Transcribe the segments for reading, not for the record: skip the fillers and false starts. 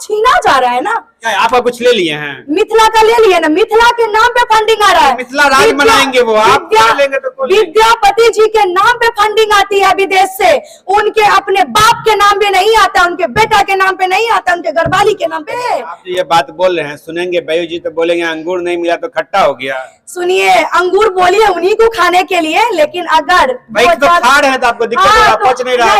छीना जा रहा है ना। आपका कुछ ले लिए हैं, मिथिला का ले लिए ना, मिथिला के नाम पे फंडिंग आ रहा है। मिथिला राज मनाएंगे वो, आप लेंगे तो विद्यापति जी के नाम पे फंडिंग आती है विदेश से, उनके अपने बाप के नाम पे नहीं आता, उनके बेटा के नाम पे नहीं आता, उनके घरवाली के नाम पे। आप ये बात बोल रहे हैं, सुनेंगे बयू जी तो बोलेंगे अंगूर नहीं मिला तो खट्टा हो गया। सुनिए, अंगूर बोलिए उन्हीं को खाने के लिए, लेकिन अगर भाई तो खा रहे हैं तो आपको दिक्कत हो रहा, पच नहीं रहा,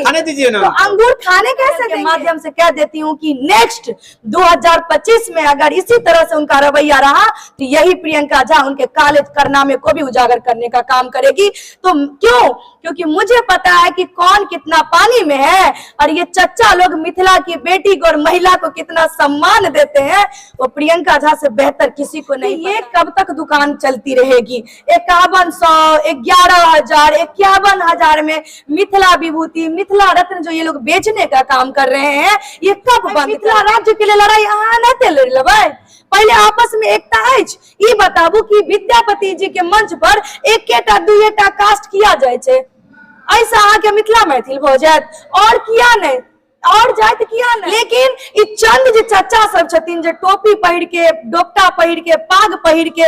खाने दीजिए ना। तो अंगूर खाने कैसे के माध्यम से कह देती हूँ कि नेक्स्ट 2025 में अगर इसी तरह से उनका रवैया रहा तो यही प्रियंका झा उनके काले कारनामे को भी उजागर करने का काम करेगी। तो क्यों? क्योंकि मुझे पता है कि कौन कितना पानी में है, और ये चच्चा लोग मिथिला की बेटी को और महिला को कितना सम्मान देते हैं, वो प्रियंका झा से बेहतर किसी को नहीं। ये कब तक दुकान चलती रहेगी? 5100, 11,000, 51,000 में मिथिला विभूति, मिथिला रत्न जो ये लोग बेचने का काम कर रहे हैं, ये कब बंद? मिथिला राज्य के लिए लड़ाई अहाँ नहीं लड़बै, पहले आपस में एकता है। ये बताबू कि विद्यापति जी के मंच पर एकेटा दुएटा कास्ट किया जाए छे, ऐसा अहाँ के मिथिला मैथिल हो जात और किया नहीं, और जात किया नहीं। लेकिन ई चंद जे चचा सब छथिन जे टोपी पहिर के, डोपटा पहिर के, पाग पहिर के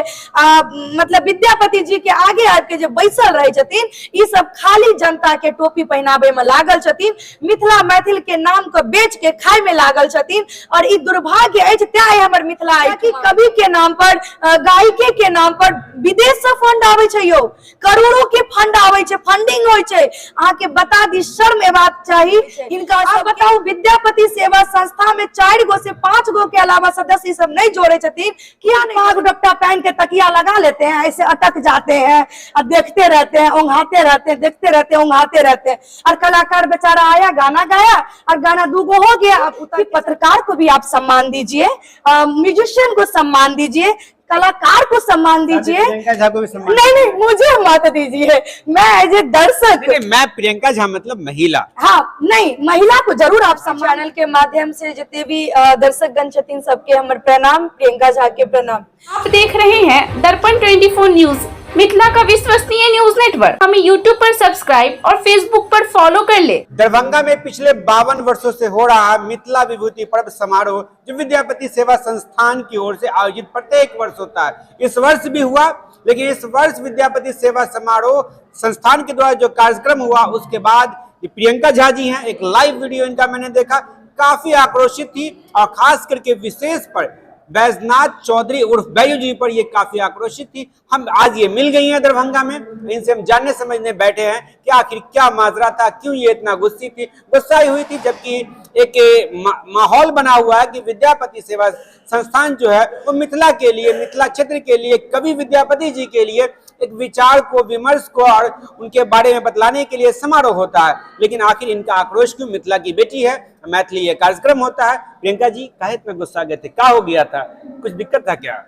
मतलब विद्यापति जी के आगे आके जे बैसल रहे छथिन, ई सब खाली जनता के टोपी पहनाबे में लागल छथिन, मिथिला मैथिल के नाम को बेच के खाए में लागल छथिन। और ई दुर्भाग्य है तें हमर मिथिला है कि कवि के नाम पर, गायिके के नाम पर विदेश से फंड आवे छे, यो करोड़ों के फंड आवे छे, फंडिंग होय छे। अहाँ के बता दी, शर्म एबाक चाहिए इनका। बताओ, विद्यापति सेवा संस्था में 4 गो से 5 गो के अलावा सदस्य सब नहीं जोड़े छथिन, क्या नहीं? पाग डोपटा पहन के तकिया लगा लेते हैं, ऐसे अटक जाते हैं और देखते रहते हैं, उंघाते रहते हैं, देखते रहते हैं, उंघाते रहते हैं। और कलाकार बेचारा आया, गाना गाया और गाना 2 गो हो गया। अब पत्रकार को भी आप सम्मान दीजिए, म्यूजिशियन को सम्मान दीजिए, कलाकार को सम्मान दीजिए। नहीं, मुझे मत दीजिए, मैं एज ए दर्शक। मैं प्रियंका झा मतलब महिला, हाँ नहीं, महिला को जरूर आप चैनल के माध्यम से जितने भी दर्शक गण छथिन सबके हमर प्रणाम, प्रियंका झा के प्रणाम। आप देख रहे हैं दर्पण 24 न्यूज, मिथिला का विश्वसनीय न्यूज नेटवर्क। हमें यूट्यूब पर सब्सक्राइब और फेसबुक पर फॉलो कर ले। दरभंगा में पिछले 52 वर्षों से हो रहा मिथिला विभूति पर्व समारोह जो विद्यापति सेवा संस्थान की ओर से आयोजित प्रत्येक वर्ष होता है, इस वर्ष भी हुआ। लेकिन इस वर्ष विद्यापति सेवा समारोह संस्थान के द्वारा जो कार्यक्रम हुआ, उसके बाद प्रियंका झा जी हैं, एक लाइव वीडियो इनका मैंने देखा, काफी आक्रोशित थी और खास करके विशेष पर बैजनाथ चौधरी उर्फ बैयू जी पर ये काफी आक्रोशित थी। हम आज ये मिल गई हैं दरभंगा में, इनसे हम जानने समझने बैठे हैं कि आखिर क्या माजरा था, क्यों ये इतना गुस्साई हुई थी। जबकि एक माहौल बना हुआ है कि विद्यापति सेवा संस्थान जो है वो मिथिला के लिए, मिथिला क्षेत्र के लिए, कवि विद्यापति जी के लिए एक विचार को, विमर्श को और उनके बारे में बतलाने के लिए समारोह होता है। लेकिन आखिर इनका आक्रोश क्यों? मिथिला की बेटी है, मैथिली ये कार्यक्रम होता है। प्रियंका जी काहे इतना गुस्सा गए थे, क्या हो गया था, कुछ दिक्कत था क्या?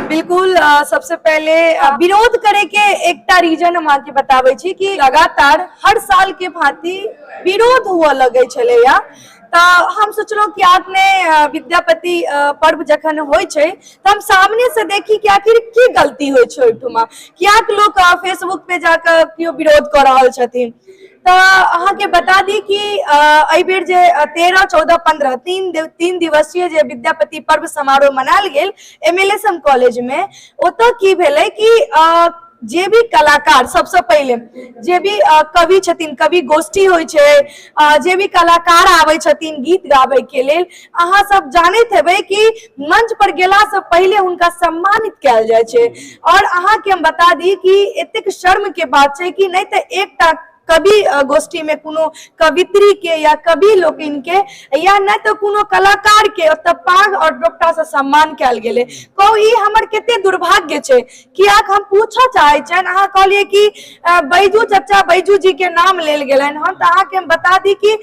बिल्कुल, सबसे पहले विरोध करे के एकटा रीजन हम आके बताबै छी कि लगातार हर साल के भांति विरोध हुआ लगे छले या, तो हम सोचलो कि आपने विद्यापति पर्व जखन होय छै तो हम सामने से देखी कि आखिर की गलती होय छै ओठुमा, क्या लोग फेसबुक पे जाकर क्यों विरोध कर रहल छथिन। तो अहाँ के बता दी कि एहि बेर जे 13, 14, 15 तीन दिवसीय जे विद्यापति पर्व समारोह मनायल गेल MLSM कॉलेज में, ओतऽ की भेलै कि जे भी कलाकार, सबसे पहले जे भी कवि छथिन, कवि गोष्ठी होय छै, जे भी कलाकार आबै छथिन गीत गाबै के लेल, अहाँ सब जानैत हेबै कि मंच पर गेला से पहले हुनका सम्मानित कयल जाय छै। और अहाँ के हम बता दी कि एतेक शर्म के बात छै कि नहीं तो एकटा कवि गोष्ठी में कोनो कवित्री के या कवि लोकिन के या न तो कोनो कलाकार के पाग और डोपटा से सम्मान कयल गेले। कहू ई हमर केते दुर्भाग्य छै। कियाक हम पूछऽ चाहे छन, अहाँ कहलिए कि बैजू चचा, बैजू जी के नाम लेल गेलन, हम तो अहाँ के हम बता दी कि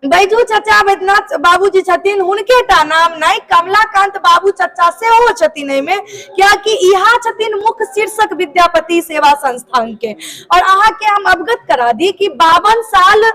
बैजू चचा बैद्यनाथ बाबूजी छथिन, हुनके टा नाम नहीं, कमलाकांत बाबू चचा से हो छथिन एमे, क्या कि इहा छथिन मुख्य शीर्षक विद्यापति सेवा संस्थान के। और अहाँ के हम अवगत करा दी कि 52 साल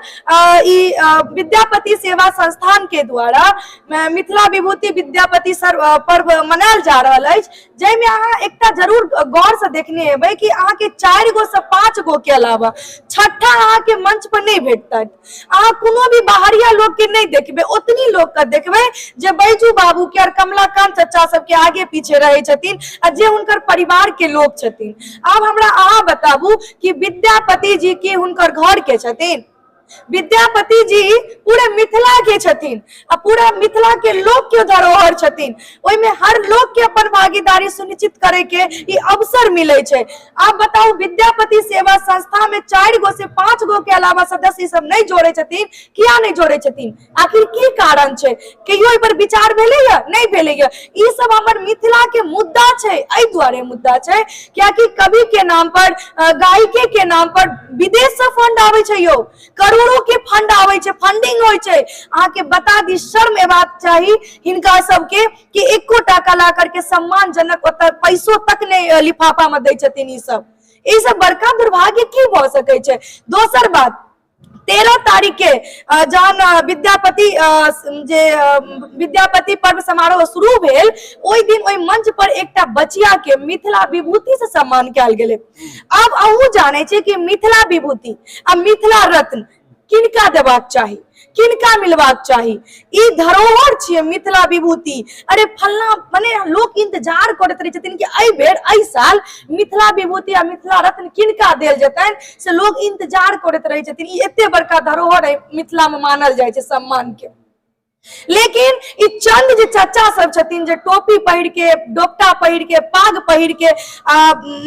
विद्यापति सेवा संस्थान के द्वारा मिथिला विभूति विद्यापति पर्व मनायल जा रहल अछि, जैमे अहाँ एकटा जरूर गौर से देखने हेबै कि अहाँ के 4 गो से 5 गो के अलावा छठा अहाँ के मंच पर नहीं भेटतै। अहाँ कोनो भी बाहर सारिया लोग के नहीं देखबे, उतनी लोग का देखबे जे बैजू बाबू के और कमलाकांत चचा सब के आगे पीछे रहे छथिन आ जे हुनकर परिवार के लोग छथिन। अब हमरा अहाँ बताबू कि विद्यापति जी के हुनकर घर के छथिन। विद्यापति जी पूरे मिथिला के छथिन आ पूरा मिथिला के लोग के धरोहर छथिन। ओइ में हर लोग के अपन भागीदारी सुनिश्चित करे के ई अवसर मिले छे। आप बताओ विद्यापति सेवा संस्था में 4 गो से 5 गो के अलावा सदस्य सब नहीं जोड़े छथिन, किया नहीं जोड़े छथिन? आखिर की कारण छे? कहियो पर विचार भेले या नहीं भेले या? ई सब हमर मिथिला के मुद्दा छे, एहि द्वारे मुद्दा छे क्याकि कवि के नाम पर, गायिके के नाम पर विदेश से फंड आवे छे यो, करोड़ों के फंड आवे छे, फंडिंग होय छे। अहाँ के बता दी, शर्म एबाक चाही हिनका सबके कि एको टाका ला करके सम्मानजनक ओतऽ पैसो तक ने लिफाफा में दै छथिन। ई सब बड़का दुर्भाग्य की भ सकै छे। दोसर बात, 13 तारीख के जहन विद्यापति पर्व समारोह शुरू भेल, ओहि दिन ओहि मंच पर एकटा बचिया के मिथिला विभूति से सम्मान कयल गेलै। अब अहूँ जाने छे कि मिथिला विभूति आ मिथिला रत्न किनका देबाक चाही, किनका मिलबाक चाही? ई धरोहर छियै मिथिला विभूति। अरे फल्ला माने लोग इंतजार करैत रहे छथिन कि एहि बेर एहि साल मिथिला विभूति आ मिथिला रत्न किनका देल जेतैन, से लोग इंतजार करैत रहे छथिन। ई एते बड़का धरोहर है मिथिला में मानल जाय छे सम्मान के। लेकिन ई चंद जे चचा सब छथिन जे टोपी पहिर के, डोपटा पहिर के, पाग पहिर के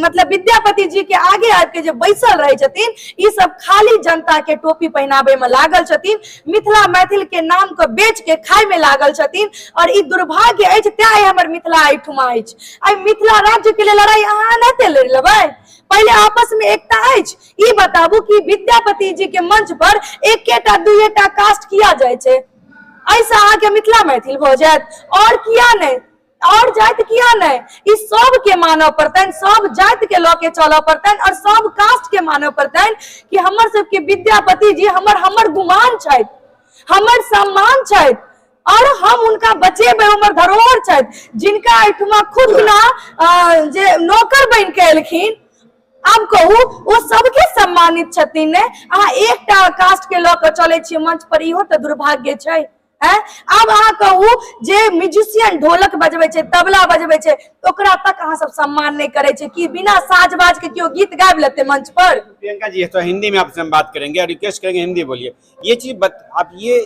मतलब विद्यापति जी के आगे आब के जे बैसल रहे छथिन, ई सब खाली जनता के टोपी पहनाबे में लागल छथिन, मिथिला मैथिल के नाम को बेच के खाय में लागल छथिन। और ई दुर्भाग्य अछि, तें हमर मिथिला एठुमा अछि। आई मिथिला राज्य के लिए लड़ाई अहाँ नहीं लड़ लेबै? पहले आपस में एकता अछि। ई बताबू कि विद्यापति जी के मंच पर एकेटा दुएटा कास्ट किया जाय छे? ऐसा आके मिथिला मैथिल भ जायत? और किया नहीं, और जाति किया नहीं? इस सब के मानव पड़तन, सब जाति के लऽ के चलऽ पड़तन और सब कास्ट के मानव पड़तन कि हमर सबके विद्यापति जी हमर गुमान छथि, हमर सम्मान छथि और हम उनका बचेबै, हमर धरोहर छथि। जिनका एठुमा खुद ना जे नौकर बन के एलखिन, अब कहू वो सबके सम्मानित छथिन ने। अहाँ एकटा कास्ट के लऽ के चले छी मंच पर, इहो तो दुर्भाग्य छै। अब अहाँ कहू जे म्यूजिशियन ढोलक बजबै छे, तबला बजबै छे, ओकरा तक अहाँ सब सम्मान नहीं करे छे कि बिना साज बाज के क्यों गीत गाबि लेते मंच पर? प्रियंका जी, तो हिंदी में आपसे हम बात करेंगे और रिक्वेस्ट करेंगे हिंदी बोलिए। ये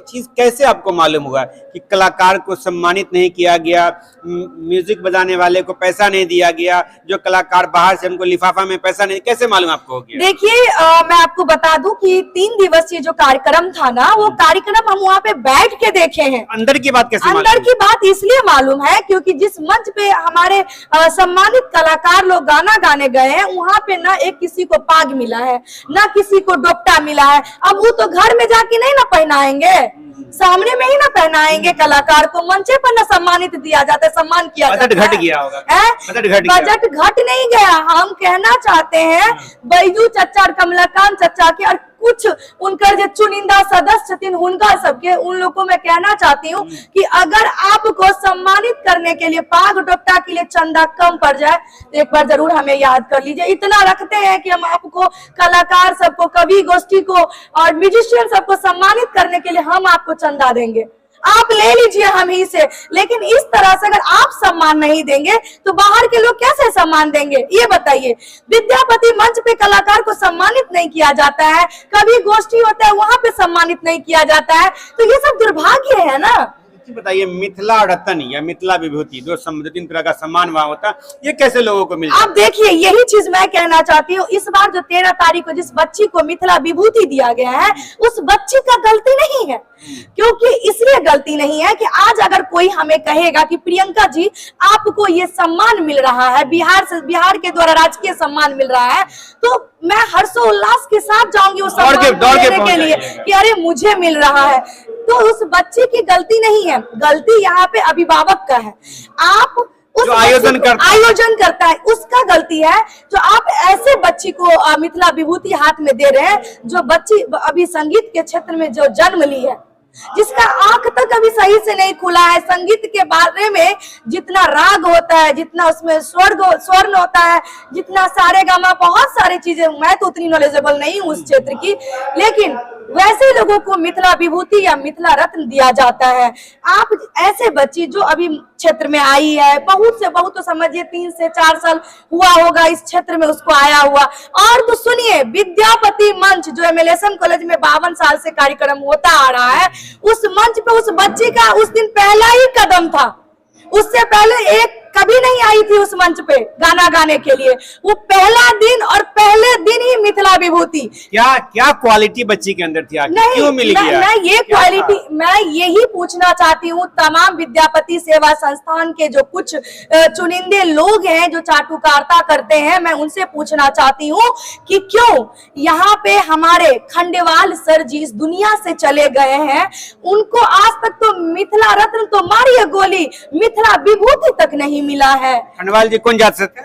चीज कैसे आपको मालूम हुआ कि कलाकार को सम्मानित नहीं किया गया, म्यूजिक बजाने वाले को पैसा नहीं दिया गया, जो कलाकार बाहर से उनको लिफाफा में पैसा नहीं, कैसे मालूम आपको हो गया? देखिए, मैं आपको बता दूं कि 3 दिवसीय जो कार्यक्रम था ना, वो कार्यक्रम हम वहाँ पे बैठ के देखे हैं। अंदर की बात कैसे? अंदर की बात इसलिए मालूम है क्योंकि जिस मंच पे हमारे सम्मानित कलाकार लोग गाना गाने गए हैं, वहाँ पे ना एक किसी को पाग मिला है, ना किसी को डोपटा मिला है। अब वो तो घर में जाके नहीं ना पहनाएंगे, सामने में ही ना पहनाएंगे। कलाकार को मंचे पर ना सम्मानित दिया जाता है, सम्मान किया जाता है। बजट घट गया होगा। बजट घट नहीं गया। हम कहना चाहते हैं बैजू चचा और कमलाकांत चचा के और कुछ उनकर जो चुनिंदा सदस्य छथिन उनका सबके, उन लोगों में कहना चाहती हूँ कि अगर आपको सम्मानित करने के लिए पाग डोपटा के लिए चंदा कम पड़ जाए तो एक बार जरूर हमें याद कर लीजिए। इतना रखते हैं कि हम आपको, कलाकार सबको, कवि गोष्ठी को और म्यूजिशियन सबको सम्मानित करने के लिए हम आपको चंदा देंगे, आप ले लीजिए हम ही से। लेकिन इस तरह से अगर आप सम्मान नहीं देंगे तो बाहर के लोग कैसे सम्मान देंगे, ये बताइए। विद्यापति मंच पे कलाकार को सम्मानित नहीं किया जाता है, कभी गोष्ठी होता है वहां पे सम्मानित नहीं किया जाता है, तो ये सब दुर्भाग्य है ना। बताइए, मिथिला रत्न या मिथिला विभूति, 2-3 तरह का सम्मान वहाँ होता, ये कैसे लोगों को मिलता? आप देखिए, यही चीज मैं कहना चाहती हूँ। इस बार जो 13 तारीख को जिस बच्ची को मिथिला विभूति दिया गया है, उस बच्ची का गलती नहीं है। क्योंकि इसलिए गलती नहीं है कि आज अगर कोई हमें कहेगा कि प्रियंका जी आपको ये सम्मान मिल रहा है, बिहार के द्वारा राजकीय सम्मान मिल रहा है, तो मैं हर्षोल्लास के साथ जाऊंगी उस सम्मान देने के लिए कि अरे मुझे मिल रहा है। तो उस बच्चे की गलती नहीं है, गलती यहाँ पे अभिभावक का है। आप जो आयोजन करता है उसका गलती है। जो आप ऐसे बच्ची को मिथिला विभूति हाथ में दे रहे हैं, जो बच्ची अभी संगीत के क्षेत्र में जो जन्म ली है, जिसका आंख तक अभी सही से नहीं खुला है, संगीत के बारे में जितना राग होता है, जितना उसमें स्वर्ण होता है, जितना सारे गामा, बहुत सारी चीजें, मैं तो उतनी नॉलेजेबल नहीं हूँ उस क्षेत्र की, लेकिन वैसे लोगों को मिथिला विभूति या मिथिला रत्न दिया जाता है। आप ऐसे बच्ची जो अभी क्षेत्र में आई है, बहुत से बहुत तो समझिए 3 से 4 साल हुआ होगा इस क्षेत्र में उसको आया हुआ, और तो सुनिए विद्यापति मंच जो एमएलएसएम कॉलेज में 52 साल से कार्यक्रम होता आ रहा है, उस मंच पे उस बच्ची का उस दिन पहला ही कदम था। उससे पहले एक कभी नहीं आई थी उस मंच पे गाना गाने के लिए। वो पहला दिन और पहले दिन ही मिथिला विभूति। क्या क्वालिटी बच्ची के अंदर थी, क्यों मिल गया? मैं ये क्वालिटी, मैं यही पूछना चाहती हूँ तमाम विद्यापति सेवा संस्थान के जो कुछ चुनिंदे लोग हैं जो चाटुकारिता करते हैं, मैं उनसे पूछना चाहती हूँ कि क्यों यहाँ पे हमारे खंडेवाल सर जी इस दुनिया से चले गए हैं, उनको आज तक तो मिथिला रत्न तो मारिए गोली, मिथिला विभूति तक नहीं मिला है। खंडेवाल जी कौन जात से थे?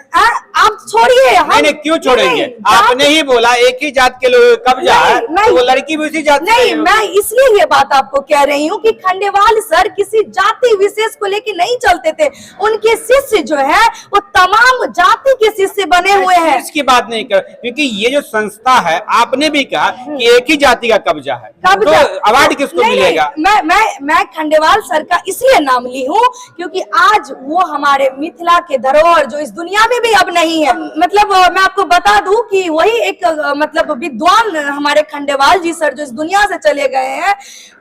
आप छोड़िए, नहीं, क्यों छोड़ेंगे? आपने ही बोला एक ही जात के लोग कब्जा है, तो वो लड़की भी उसी जात से नहीं, मैं इसलिए ये बात आपको कह रही हूँ कि खंडेवाल सर किसी जाति विशेष को लेके नहीं चलते थे। उनके शिष्य जो है वो तमाम जाति के शिष्य बने हुए हैं। इसकी बात नहीं कर, क्योंकि ये जो संस्था है आपने भी कहा कि एक ही जाति का कब्जा है, तो अवार्ड किसको मिलेगा? मैं खंडेवाल सर का इसलिए नाम ली हूँ क्योंकि आज वो हमारे मिथिला के धरोहर जो इस दुनिया में भी अब नहीं है। मतलब मैं आपको बता दूं कि वही एक मतलब विद्वान हमारे खंडेवाल जी सर जो इस दुनिया से चले गए हैं,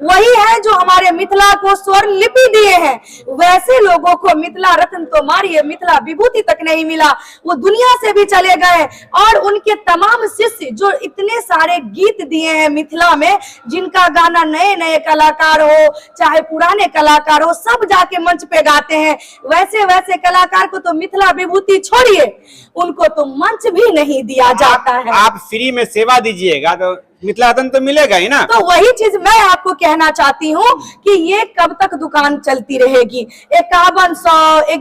वही है जो हमारे मिथिला को स्वर्ण लिपि दिए हैं। वैसे लोगों को मिथिला रत्न तो मारिए, मिथिला विभूति तक नहीं मिला, वो दुनिया से भी चले गए। और उनके तमाम शिष्य जो इतने सारे गीत दिए हैं मिथिला में, जिनका गाना नए नए कलाकार हो चाहे पुराने कलाकार हो, सब जाके मंच पे गाते हैं। वैसे कलाकार को तो मिथिला विभूति छोड़िए, उनको तो मंच भी नहीं दिया जाता है। आप फ्री में सेवा दीजिएगा तो मिथिला रत्न तो मिलेगा ही ना। तो वही चीज मैं आपको कहना चाहती हूँ कि ये कब तक दुकान चलती रहेगी? 5100,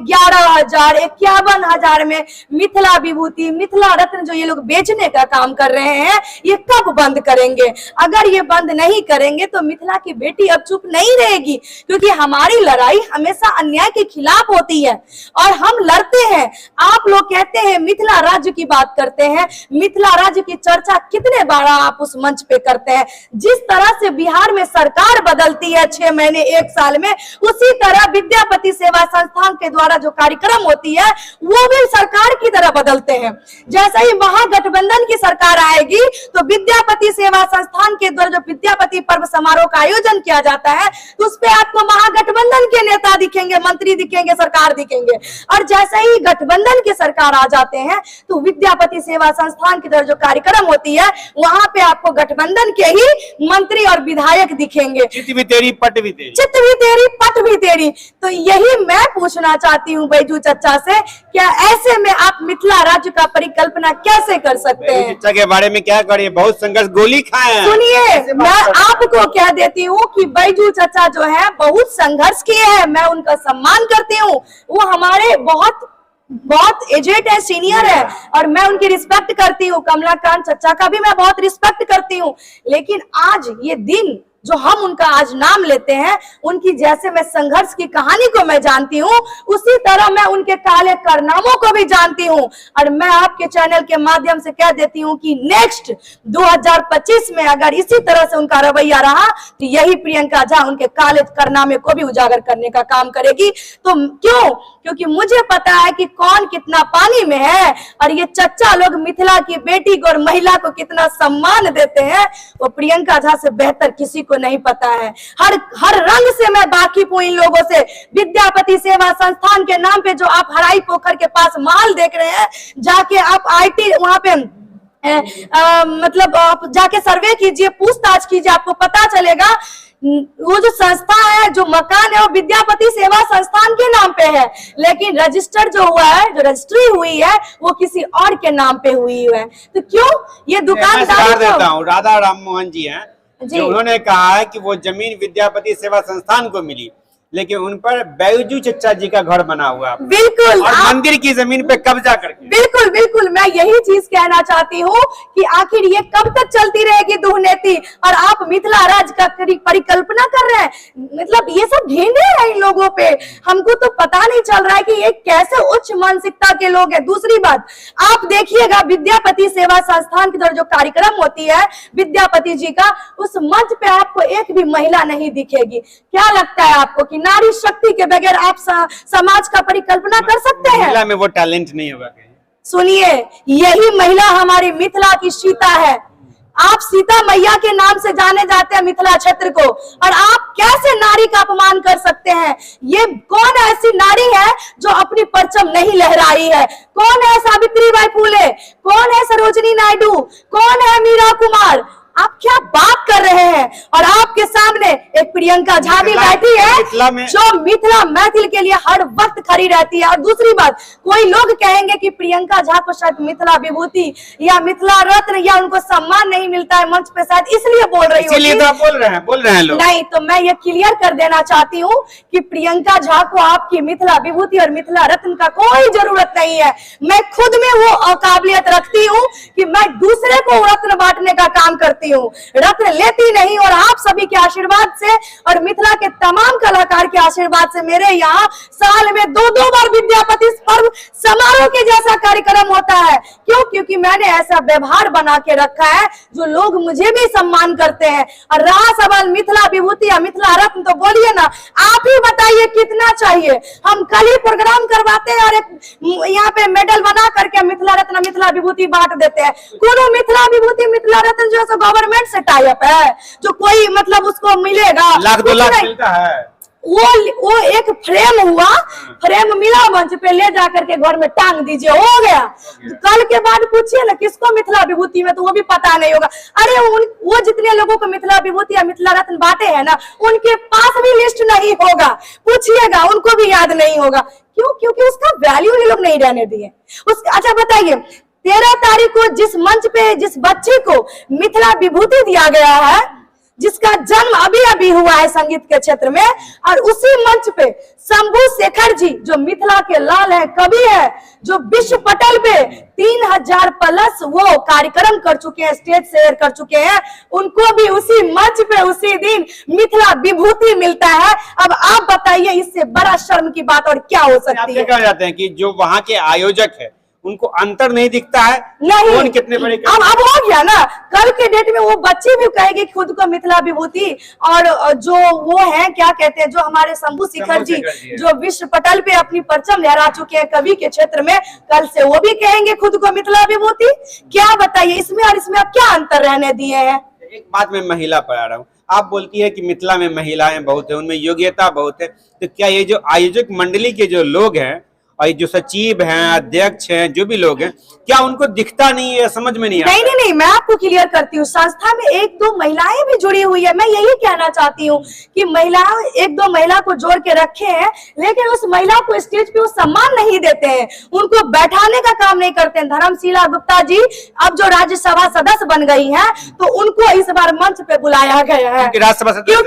11,000, 51,000 में मिथिला विभूति, मिथिला रत्न जो ये लोग बेचने का काम कर रहे हैं, ये कब बंद करेंगे? अगर ये बंद नहीं करेंगे तो मिथिला की बेटी अब चुप नहीं रहेगी, क्योंकि हमारी लड़ाई हमेशा अन्याय के खिलाफ होती है और हम लड़ते हैं। आप लोग कहते हैं मिथिला राज्य की बात करते हैं, मिथिला राज्य की चर्चा कितने बार आप उस मंच पे करते हैं? जिस तरह से बिहार में सरकार बदलती है 6 महीने 1 साल में, उसी तरह विद्यापति सेवा संस्थान के द्वारा जो कार्यक्रम होती है वो भी सरकार की तरह बदलते हैं। जैसे ही महागठबंधन की सरकार आएगी तो विद्यापति सेवा संस्थान के द्वारा जो विद्यापति पर्व समारोह का आयोजन किया जाता है, तो उस पे आपको महागठबंधन के नेता दिखेंगे, मंत्री दिखेंगे, सरकार दिखेंगे। और जैसे ही गठबंधन की सरकार आ जाते हैं तो विद्यापति सेवा संस्थान की तरह जो कार्यक्रम होती है वहां पे आपको गठबंधन के ही मंत्री और विधायक दिखेंगे। चित भी तेरी पट भी तेरी, चित भी तेरी पट भी तेरी। तो यही मैं पूछना चाहती हूँ बैजू चचा से, क्या ऐसे में आप मिथिला राज्य का परिकल्पना कैसे कर सकते हैं? चचा के बारे में क्या करिए, बहुत संघर्ष, गोली खाए हैं। सुनिए, मैं आपको कह देती हूँ कि बैजू चचा जो है बहुत संघर्ष किए हैं, मैं उनका सम्मान करती हूँ। वो हमारे बहुत एजेड है, सीनियर है और मैं उनकी रिस्पेक्ट करती हूँ। कमलाकांत चचा का भी मैं बहुत रिस्पेक्ट करती हूँ। लेकिन आज ये दिन जो हम उनका आज नाम लेते हैं, उनकी जैसे मैं संघर्ष की कहानी को मैं जानती हूँ, उसी तरह मैं उनके काले कारनामों को भी जानती हूँ। और मैं आपके चैनल के माध्यम से कह देती हूँ कि नेक्स्ट 2025 में अगर इसी तरह से उनका रवैया रहा तो यही प्रियंका झा उनके काले कारनामे को भी उजागर करने का काम करेगी। तो क्यों? क्योंकि मुझे पता है कि कौन कितना पानी में है और ये चच्चा लोग मिथिला की बेटी को और महिला को कितना सम्मान देते हैं, वो प्रियंका झा से बेहतर किसी को नहीं पता है। हर रंग से मैं वाकिफ हूं इन लोगों से। विद्यापति सेवा संस्थान के नाम पे जो आप हराई पोखर के पास महल देख रहे हैं, जाके आप आईटी वहां पे मतलब आप जाके सर्वे कीजिए, पूछताछ कीजिए, आपको पता चलेगा वो जो संस्था है, जो मकान है, वो विद्यापति सेवा संस्थान के नाम पे है, लेकिन रजिस्टर जो हुआ है, जो रजिस्ट्री हुई है, वो किसी और के नाम पे हुई है। तो क्यों ये दुकानदार? देता हूँ, राधा राम मोहन जी हैं, जो उन्होंने कहा है कि वो जमीन विद्यापति सेवा संस्थान को मिली, लेकिन उन पर बैजू चचा जी का घर बना हुआ है। बिल्कुल और मंदिर की जमीन पे कब्जा करके। बिल्कुल बिल्कुल, मैं यही चीज कहना चाहती हूँ कि आखिर ये कब तक चलती रहेगी दुर्नीति, और आप मिथिला राज्य का परिकल्पना कर रहे हैं। मतलब ये सब ढेंगे हैं इन लोगों पे, हमको तो पता नहीं चल रहा है कि ये कैसे उच्च मानसिकता के लोग हैं। दूसरी बात, आप देखिएगा विद्यापति सेवा संस्थान की तरफ जो कार्यक्रम होती है विद्यापति जी का, उस मंच पे आपको एक भी महिला नहीं दिखेगी। क्या लगता है आपको कि नारी शक्ति के बगैर आप समाज का परिकल्पना कर सकते हैं? महिला में वो टैलेंट नहीं होगा कहीं। सुनिए, यही महिला हमारी मिथिला की सीता है। आप सीता मैया के नाम से जाने जाते हैं मिथिला क्षेत्र को, और आप कैसे नारी का अपमान कर सकते हैं? ये कौन ऐसी नारी है जो अपनी परचम नहीं लहराई है? कौन है सावित्रीबाई फुले? कौन है सरोजिनी नायडू? कौन है मीरा कुमार? आप क्या बात कर रहे हैं? और आपके सामने एक प्रियंका झा भी बैठी है जो मिथिला मैथिल के लिए हर वक्त खड़ी रहती है। और दूसरी बात, कोई लोग कहेंगे कि प्रियंका झा को शायद मिथिला विभूति या मिथिला रत्न या उनको सम्मान नहीं मिलता है मंच पे, शायद इसलिए बोल रही हूँ। इसलिए तो आप बोल रहे हैं लोग। नहीं, तो मैं ये क्लियर कर देना चाहती हूँ कि प्रियंका झा को आपकी मिथिला विभूति और मिथिला रत्न का कोई जरूरत नहीं है। मैं खुद में वो काबिलियत रखती हूँ कि मैं दूसरे को रत्न बांटने का काम करती हूँ, रत्न लेती नहीं। और आप सभी के आशीर्वाद से और मिथिला के तमाम कलाकार के आशीर्वाद से मेरे यहाँ साल में दो बार विद्यापति पर्व समारोह के जैसा कार्यक्रम होता है। क्यों? क्योंकि मैंने ऐसा व्यवहार बना के रखा है जो लोग मुझे भी सम्मान करते हैं। और रहा सवाल मिथिला विभूति या मिथिला रत्न, तो बोलिए ना, आप ही बताइए कितना चाहिए? हम कल ही प्रोग्राम करवाते हैं और एक यहाँ पे मेडल बना करके मिथिला रत्न मिथिला विभूति बांट देते हैं। कोनो मिथिला विभूति मिथिला रत्न जो है गवर्नमेंट से टाई अप है, जो कोई मतलब उसको मिलेगा 1-2 लाख मिलता है। वो एक फ्रेम हुआ, फ्रेम मिला मंच पे, ले जाकर के घर में टांग दीजिए, हो गया। कल के बाद पूछिए ना किसको मिथिला विभूति में, तो वो भी पता नहीं होगा। अरे वो जितने लोगों को मिथिला विभूति या मिथिला रत्न बांटे हैं ना, उनके पास भी लिस्ट नहीं होगा, पूछिएगा, उनको भी याद नहीं होगा। क्यों? क्योंकि उसका वैल्यू ये लोग नहीं रहने दिए। अच्छा बताइए, 13 तारीख को जिस मंच पे जिस बच्चे को मिथिला विभूति दिया गया है, जिसका जन्म अभी अभी हुआ है संगीत के क्षेत्र में, और उसी मंच पे शंभू शेखर जी जो मिथिला के लाल है, कवि है, जो विश्व पटल पे 3000 प्लस वो कार्यक्रम कर चुके हैं, स्टेज शेयर कर चुके हैं, उनको भी उसी मंच पे उसी दिन मिथिला विभूति मिलता है। अब आप बताइए, इससे बड़ा शर्म की बात और क्या हो सकती है? कह जाते हैं कि जो वहाँ के आयोजक है उनको अंतर नहीं दिखता है, नहीं, कौन कितने बड़े। अब हो गया ना, कल के डेट में वो बच्चे भी कहेंगे खुद को मिथिला विभूति, और जो वो है क्या कहते हैं, जो हमारे शंभू शेखर जी जो विश्व पटल पे अपनी परचम लहरा चुके हैं कवि के क्षेत्र में, कल से वो भी कहेंगे खुद को मिथिला विभूति। क्या बताइए, इसमें और इसमें आप क्या अंतर रहने दिए हैं? एक बात मैं महिला पर आ रहा हूँ, आप बोलती है कि मिथिला में महिलाएं बहुत है, उनमें योग्यता बहुत है, तो क्या ये जो आयोजक मंडली के जो लोग हैं और जो सचिव हैं, अध्यक्ष हैं, जो भी लोग हैं, क्या उनको दिखता नहीं है? समझ में नहीं आता? नहीं, मैं आपको क्लियर करती हूँ, संस्था में 1-2 महिलाएं भी जुड़ी हुई है। मैं यही कहना चाहती हूँ कि महिलाएं 1-2 महिला को जोड़ के रखे हैं, लेकिन उस महिला को स्टेज पे वो सम्मान नहीं देते हैं, उनको बैठाने का काम नहीं करते हैं। धर्मशीला गुप्ता जी अब जो राज्यसभा सदस्य बन गई है, तो उनको इस बार मंच पे बुलाया गया है क्योंकि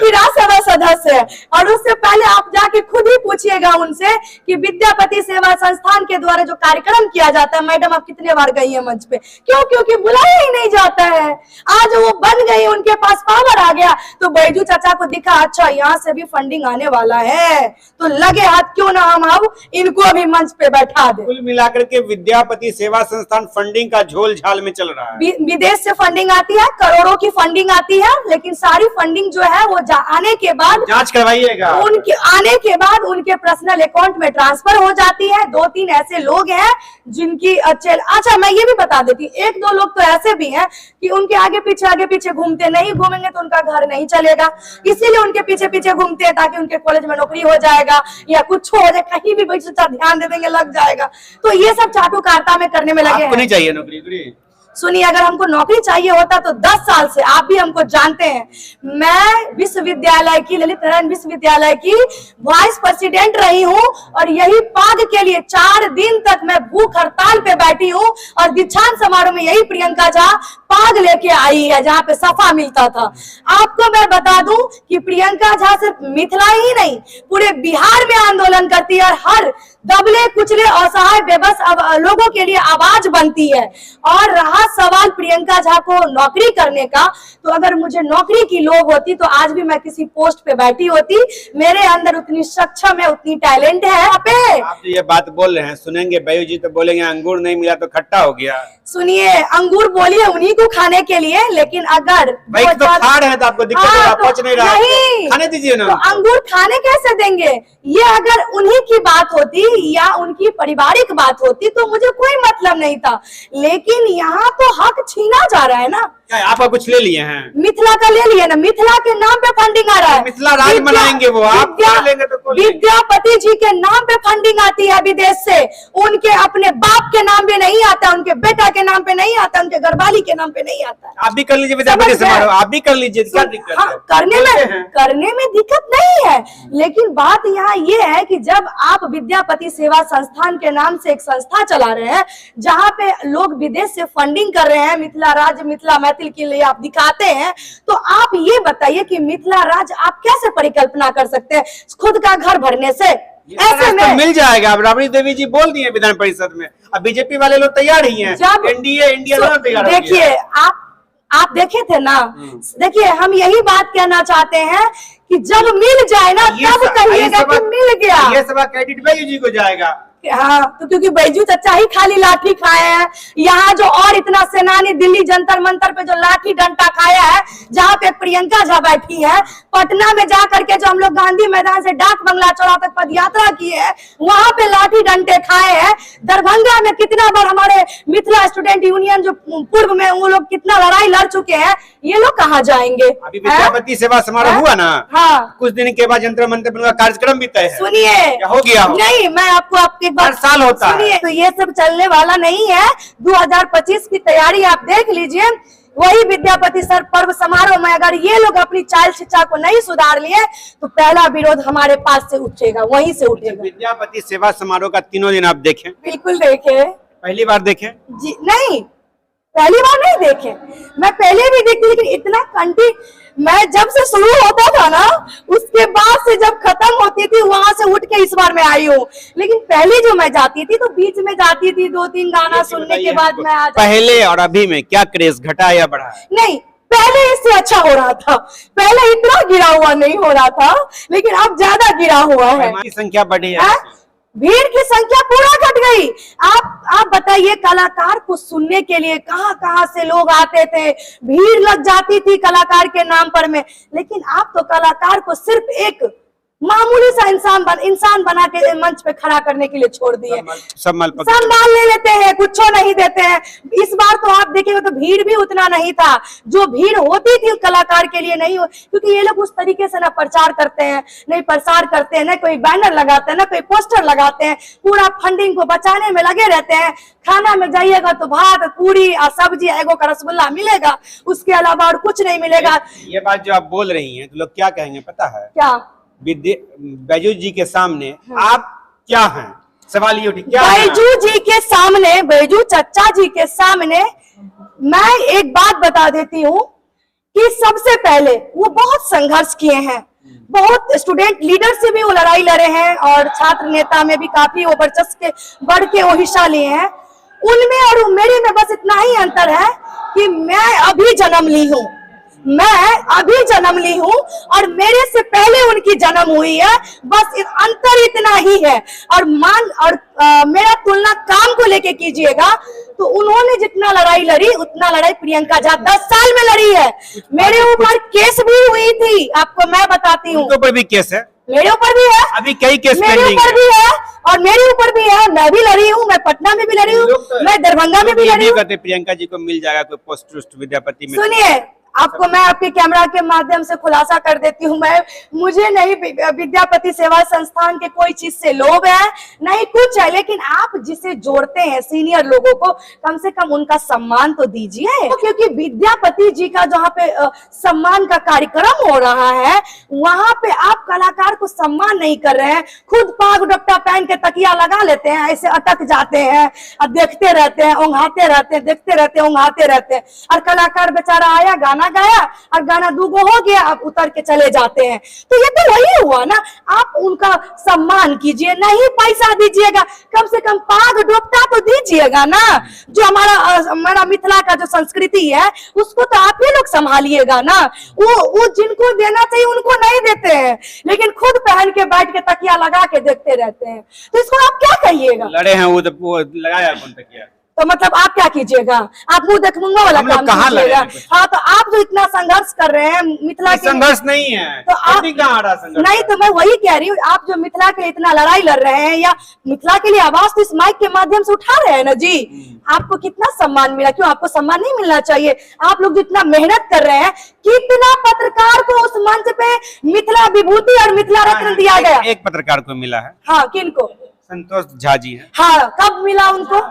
राज्यसभा सदस्य है। और उससे पहले आप जाके खुद ही पूछिएगा उनसे कि विद्यापति सेवा संस्थान के द्वारा जो कार्यक्रम किया जाता है, मैडम आप कितने बार गई है मंच पे? क्यों? क्योंकि बुलाया ही नहीं जाता है। आज वो बन गई, उनके पास पावर आ गया, तो बैजू चाचा को दिखा अच्छा यहाँ से भी फंडिंग आने वाला है, तो लगे हाथ क्यों ना हम अब इनको भी मंच पे बैठा दे। कुल मिलाकर के विद्यापति सेवा संस्थान फंडिंग का झोल झाल में चल रहा है। विदेश से फंडिंग आती है, करोड़ों की फंडिंग आती है, लेकिन सारी फंडिंग जो है वो आने के बाद जांच करवाइएगा, उनके आने के बाद उनके पर्सनल अकाउंट में ट्रांसफर हो जाती है। 2-3 ऐसे लोग हैं जिनकी अच्छा मैं ये भी बता देती, 1-2 लोग तो ऐसे भी हैं कि उनके आगे पीछे घूमते, नहीं घूमेंगे तो उनका घर नहीं चलेगा, इसीलिए उनके पीछे घूमते हैं ताकि उनके कॉलेज में नौकरी हो जाएगा या कुछ हो जाए, कहीं भी ध्यान दे देंगे लग जाएगा। तो ये सब चाटुकारिता में करने में लगे हैं। नहीं चाहिए नौकरी। सुनिए, अगर हमको नौकरी चाहिए होता तो 10 साल से, आप भी हमको जानते हैं, मैं विश्वविद्यालय की, ललित नारायण विश्वविद्यालय की वाइस प्रेसिडेंट रही हूँ, और यही पद के लिए 4 दिन तक मैं भूख हड़ताल पे बैठी हूँ, और दीक्षांत समारोह में यही प्रियंका झा पाग लेके आई है जहाँ पे सफा मिलता था। आपको मैं बता दूं कि प्रियंका झा सिर्फ मिथिला ही नहीं पूरे बिहार में आंदोलन करती है और हर दबले कुचले असहाय बेबस लोगों के लिए आवाज बनती है। और रहा सवाल प्रियंका झा को नौकरी करने का, तो अगर मुझे नौकरी की लोभ होती तो आज भी मैं किसी पोस्ट पे बैठी होती। मेरे अंदर उतनी सक्षम है, उतनी टैलेंट है। आप तो ये बात बोल रहे हैं, सुनेंगे बयू जी तो बोलेंगे अंगूर नहीं मिला तो खट्टा हो गया। सुनिए, अंगूर बोलिए उन्हीं को खाने के लिए, लेकिन अगर भाई तो खा रहे हैं तो आपको दिक्कत हाँ, हो पहुंच नहीं रहा है, खाने दीजिए ना। तो अंगूर खाने कैसे देंगे? ये अगर उन्हीं की बात होती या उनकी पारिवारिक बात होती तो मुझे कोई मतलब नहीं था, लेकिन यहाँ तो हक छीना जा रहा है ना। क्या आपका कुछ ले लिए हैं? मिथिला का ले लिए ना, मिथिला के नाम पे फंडिंग आ रहा है। मिथिला राज बनाएंगे वो, आप लेंगे तो विद्यापति जी के नाम पे फंडिंग आती है विदेश से, उनके अपने बाप के नाम पे नहीं आता, उनके बेटा के नाम पे नहीं आता, उनके घरवाली के नाम पे नहीं आता। आप भी कर लीजिए विद्यापति समारोह, आप भी कर लीजिए, क्या दिक्कत है? करने में दिक्कत नहीं है, लेकिन बात यहाँ ये है कि जब आप विद्यापति सेवा संस्थान के नाम से एक संस्था चला रहे हैं जहाँ पे लोग विदेश से फंडिंग कर रहे हैं, मिथिला राज्य मिथिला मैथिल के लिए आप दिखाते हैं, तो आप ये बताइए कि मिथिला राज्य आप कैसे परिकल्पना कर सकते हैं खुद का घर भरने से? ऐसे में तो मिल जाएगा। अब राबड़ी देवी जी बोल दिए विधान परिषद में, अब बीजेपी वाले लोग तैयार ही हैं, एनडीए इंडिया दोनों तैयार। देखिए आप देखे थे ना, देखिए हम यही बात कहना चाहते हैं कि जब मिल जाए ना तब कहिएगा कि मिल गया। ये सब क्रेडिट बैजू जी को जाएगा। हाँ, तो क्योंकि बैजू चाचा ही खाली लाठी खाए हैं। यहाँ जो और इतना सेनानी दिल्ली जंतर मंतर पे जो लाठी डंडा खाया है, जहाँ पे प्रियंका झा बैठी है, पटना में जा करके जो हम लोग गांधी मैदान से डाक बंगला चौराहा तक पद यात्रा की है, वहां पे लाठी डंडे खाए हैं। दरभंगा में कितना बार हमारे मिथिला स्टूडेंट यूनियन जो पूर्व में वो लोग कितना लड़ाई लड़ चुके हैं, ये लोग कहाँ जाएंगे? अभी विद्यापति सेवा समारोह हुआ ना, हाँ, कुछ दिन के बाद जंतर मंतर का कार्यक्रम भी तय है। सुनिए, हो गया नहीं, मैं आपको आपके हर साल होता है, तो ये सब चलने वाला नहीं है। 2025 की तैयारी आप देख लीजिए। वही विद्यापति सर पर्व समारोह में अगर ये लोग अपनी चाल शिक्षा को नहीं सुधार लिए तो पहला विरोध हमारे पास से उठेगा, वहीं से उठेगा। विद्यापति सेवा समारोह का तीनों दिन आप देखें? बिल्कुल देखे। पहली बार देखें? जी नहीं, पहली बार नहीं देखे, मैं पहले भी देखती, लेकिन इतना मैं जब से शुरू होता था ना, उसके बाद से जब खत्म होती थी वहां से उठ के इस बार मैं आई हूँ। लेकिन पहले जो मैं जाती थी तो बीच में जाती थी, 2-3 गाना सुनने के बाद मैं आ जाती। पहले और अभी में क्या क्रेज घटा या बढ़ा? नहीं, पहले इससे अच्छा हो रहा था, पहले इतना गिरा हुआ नहीं हो रहा था, लेकिन अब ज्यादा गिरा हुआ है। संख्या बढ़ी है, भीड़ की संख्या पूरा घट गई। आप बताइए, कलाकार को सुनने के लिए कहां कहां से लोग आते थे, भीड़ लग जाती थी कलाकार के नाम पर में। लेकिन आप तो कलाकार को सिर्फ एक मामूली सा इंसान बना के मंच पे खड़ा करने के लिए छोड़ दिए। सब माल ले लेते हैं, कुछ नहीं देते हैं। इस बार तो आप देखिएगा तो भीड़ भी उतना नहीं था, जो भीड़ होती थी कलाकार के लिए नहीं हो, क्योंकि ये लोग उस तरीके से ना प्रचार करते हैं, नहीं प्रसार करते हैं, ना कोई बैनर लगाते हैं, ना कोई पोस्टर लगाते हैं, पूरा फंडिंग को बचाने में लगे रहते हैं। खाना में जाइएगा तो भात पूरी और सब्जी एगो का रसगुल्ला मिलेगा, उसके अलावा और कुछ नहीं मिलेगा। ये बात जो आप बोल रही हैं तो लोग क्या कहेंगे पता है? क्या? बैजू जी के सामने आप क्या हैं? सवाल ये उठी, बैजू जी के सामने, बैजू चचा जी के सामने मैं एक बात बता देती हूँ कि सबसे पहले वो बहुत संघर्ष किए हैं, बहुत स्टूडेंट लीडर से भी वो लड़ाई लड़े हैं और छात्र नेता में भी काफी वो वर्चस्व के बढ़ के वो हिस्सा लिए हैं। उनमें और मेरे में बस इतना ही अंतर है कि मैं अभी जन्म ली हूँ, और मेरे से पहले उनकी जन्म हुई है, बस अंतर इतना ही है। और मेरा तुलना काम को लेके कीजिएगा तो उन्होंने जितना लड़ाई लड़ी उतना लड़ाई प्रियंका झा 10 साल में लड़ी है। मेरे ऊपर केस भी हुई थी, आपको मैं बताती हूँ। उनके ऊपर भी केस है, मेरे ऊपर भी है, अभी कई केस मेरे ऊपर भी है और मेरे ऊपर भी है। मैं भी लड़ी हूँ, मैं पटना में भी लड़ी हूँ, मैं दरभंगा में भी लड़ी हूँ। प्रियंका जी को मिल जाएगा कोई पोस्ट विद्यापति में। सुनिए, आपको मैं आपके कैमरा के माध्यम से खुलासा कर देती हूँ, मुझे नहीं विद्यापति सेवा संस्थान के कोई चीज से लोभ है, नहीं कुछ है, लेकिन आप जिसे जोड़ते हैं सीनियर लोगों को, कम से कम उनका सम्मान तो दीजिए। क्योंकि विद्यापति जी का जहाँ पे सम्मान का कार्यक्रम हो रहा है, वहां पे आप कलाकार को सम्मान नहीं कर रहे हैं, खुद पाग डपटा पहन के तकिया लगा लेते हैं, ऐसे अटक जाते हैं और देखते रहते हैं, ओंघाते रहते हैं, देखते रहते हैं, ओंघाते रहते हैं, और कलाकार बेचारा आया, गाना गाया और गाना दूगो हो गया, आप उतर के चले जाते हैं। तो ये तो वही हुआ ना, आप उनका सम्मान कीजिए, नहीं पैसा दीजिएगा, कम से कम पाग डोपटा तो दीजिएगा ना। जो हमारा मिथिला का जो संस्कृति है उसको तो आप ही लोग संभालिएगा ना। वो जिनको देना चाहिए उनको नहीं देते हैं, लेकिन खुद पहन के बैठ के तकिया लगा के देखते रहते हैं। तो इसको आप क्या कहिएगा? लड़े हैं वो लगाया कौन तकिया? तो मतलब आप क्या कीजिएगा? आप मुंह देखूंगा वाला काम कीजिएगा। हाँ, तो आप जो इतना संघर्ष कर रहे हैं मिथिला के, संघर्ष नहीं है तो आप नहीं, तो मैं वही कह रही हूँ, आप जो मिथिला के लिए इतना लड़ाई लड़ रहे हैं या मिथिला के लिए आवाज तो इस माइक के माध्यम से उठा रहे हैं ना जी, आपको कितना सम्मान मिला? क्यों आपको सम्मान नहीं मिलना चाहिए? आप लोग जितना मेहनत कर रहे हैं, कितना पत्रकार को उस मंच पे मिथिला विभूति और मिथिला रत्न दिया गया? एक पत्रकार को मिला है। हाँ, किनको? संतोष झा जी है। हाँ, कब मिला उनको?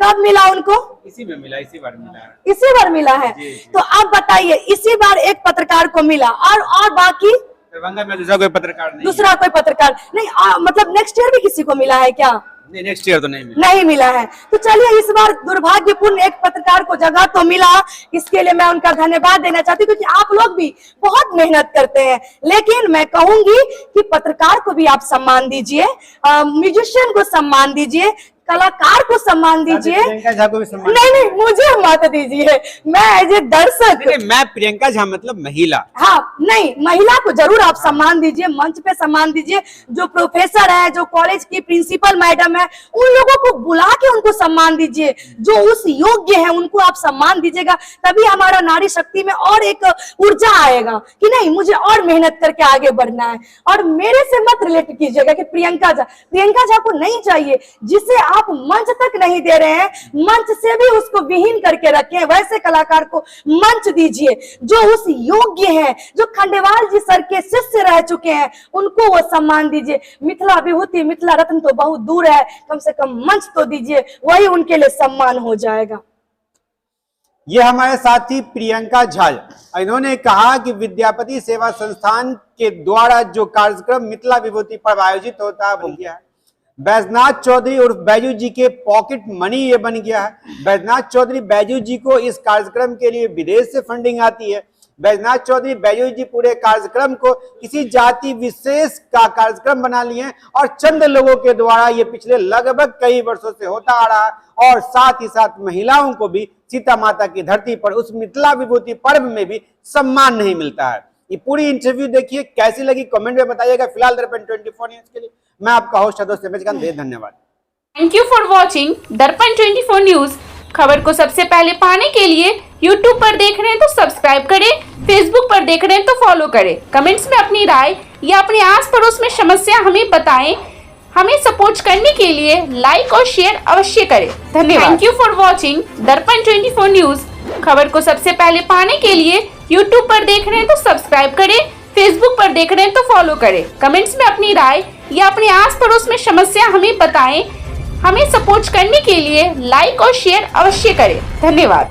कब मिला उनको? इसी में मिला, इसी बार मिला है। इसी बार मिला है। तो अब बताइए, इसी बार एक पत्रकार को मिला और बाकी दरभंगा में दूसरा कोई पत्रकार नहीं, दूसरा कोई पत्रकार नहीं। मतलब नेक्स्ट ईयर भी किसी को मिला है क्या? नहीं, नेक्स्ट ईयर तो नहीं मिला है। तो चलिए, इस बार दुर्भाग्यपूर्ण एक पत्रकार को जगह तो मिला, इसके लिए मैं उनका धन्यवाद देना चाहती हूँ, क्योंकि आप लोग भी बहुत मेहनत करते हैं। लेकिन मैं कहूंगी कि पत्रकार को भी आप सम्मान दीजिए, म्यूजिशियन को सम्मान दीजिए, कलाकार को सम्मान दीजिए। प्रियंका झा को भी सम्मान नहीं, मुझे मत दीजिए, मैं एज ए दर्शक। मैं प्रियंका झा मतलब महिला। हाँ, नहीं, महिला को जरूर आप सम्मान दीजिए, मंच पे सम्मान दीजिए। जो प्रोफेसर है, जो कॉलेज की प्रिंसिपल मैडम है, उन लोगों को बुला के उनको सम्मान दीजिए। जो उस योग्य है उनको आप सम्मान दीजिएगा, तभी हमारा नारी शक्ति में और एक ऊर्जा आएगा कि नहीं, मुझे और मेहनत करके आगे बढ़ना है। और मेरे से मत रिलेट कीजिएगा कि प्रियंका झा को नहीं चाहिए। जिसे आप मंच तक नहीं दे रहे हैं, मंच से भी उसको विहीन करके रखे, वैसे कलाकार को मंच दीजिए। जो उस योग्य है, जो खंडेवाल जी सर के शिष्य रह चुके हैं, उनको वो सम्मान दीजिए। मिथिला विभूति, मिथिला रत्न तो बहुत दूर है, कम से कम मंच तो दीजिए, वही उनके लिए सम्मान हो जाएगा। ये हमारे साथी प्रियंका झा, इन्होंने कहा कि विद्यापति सेवा संस्थान के द्वारा जो कार्यक्रम मिथिला विभूति पर्व आयोजित होता है वो किया है। बैजनाथ चौधरी और बैजू जी के पॉकेट मनी ये बन गया है। बैजनाथ चौधरी बैजू जी को इस कार्यक्रम के लिए विदेश से फंडिंग आती है। बैजनाथ चौधरी बैजू जी पूरे कार्यक्रम को किसी जाति विशेष का कार्यक्रम बना लिए हैं और चंद लोगों के द्वारा ये पिछले लगभग कई वर्षों से होता आ रहा है। और साथ ही साथ महिलाओं को भी सीता माता की धरती पर उस मिथिला विभूति पर्व में भी सम्मान नहीं मिलता है। ये पूरी इंटरव्यू देखिए, कैसी लगी कमेंट में बताइएगा। फिलहाल दर्पण 24 न्यूज के लिए मैं आपका होस्ट धन्यवाद। थैंक यू फॉर वॉचिंग दर्पण 24 न्यूज। खबर को सबसे पहले पाने के लिए YouTube पर देख रहे हैं तो सब्सक्राइब करें, Facebook पर देख रहे हैं तो फॉलो करें। कमेंट्स में अपनी राय या अपने आस पड़ोस में समस्या हमें बताएं। हमें सपोर्ट करने के लिए लाइक और शेयर अवश्य करें। धन्यवाद। थैंक यू फॉर वॉचिंग दर्पण 24 न्यूज। खबर को सबसे पहले पाने के लिए YouTube पर देख रहे हैं तो सब्सक्राइब करें, Facebook पर देख रहे हैं तो फॉलो करें। कमेंट्स में अपनी राय या अपने आस पड़ोस में समस्या हमें बताएं। हमें सपोर्ट करने के लिए लाइक और शेयर अवश्य करें। धन्यवाद।